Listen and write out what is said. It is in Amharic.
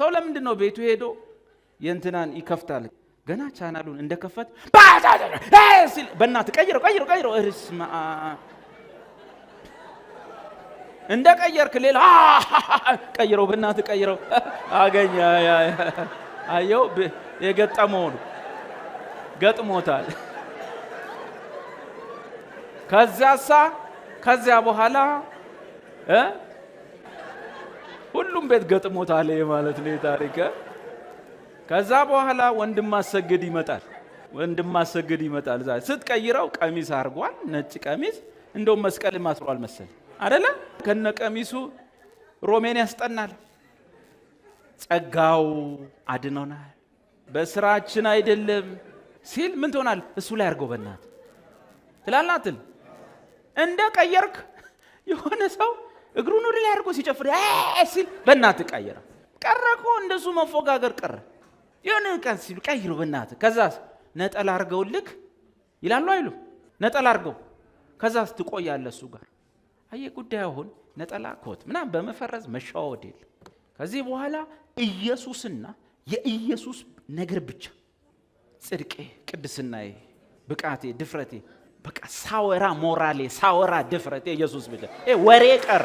ሰው ለምንድን ነው ቤቱ ሄዶ የእንትናን ይከፍታል? ገና ቻናሉን እንደከፈት ሲል በእናትህ ቀይረው እርስማ እንደ ቀየርክ ሌላ ቀይረው በእናትህ ቀይረው አገኘ አየው የገጠመው ገጥሞታል። ከዚያ በኋላ ሁሉም ቤት ገጥሞታል ማለት ነው ታሪክ። ከዛ በኋላ ወንድም ማሰግድ ይመጣል። ስትቀይረው ቀሚስ አርጓል፣ ነጭ ቀሚስ እንደውም መስቀል ማስሯል መሰል አይደለ? ከነ ቀሚሱ ሮሜን ያስጠናል። ጸጋው አድኖናል በስራችን አይደለም ሲል ምን ትሆናል? እሱ ላይ አርገው በእናት ትላላትል እንደ ቀየርክ የሆነ ሰው እግሩን ወደ ላይ አርጎ ሲጨፍር ሲል በእናት ቀየረ። ቀረኮ እንደሱ መፎጋገር ቀረ። የሆነ ቀን ሲሉ ቀይሩ በእናት። ከዛስ ነጠላ አርገው ልክ ይላሉ አይሉ ነጠላ አርገው ከዛስ ትቆያለህ እሱ ጋር። አየ ጉዳይ አሁን ነጠላ ኮት ምናምን በመፈረዝ መሻወድ የለ። ከዚህ በኋላ ኢየሱስና የኢየሱስ ነገር ብቻ ጽድቄ፣ ቅድስናዬ፣ ብቃቴ፣ ድፍረቴ በቃ ሳወራ ሞራሌ ሳወራ ድፍረቴ ኢየሱስ ብቻ። ወሬ ቀረ።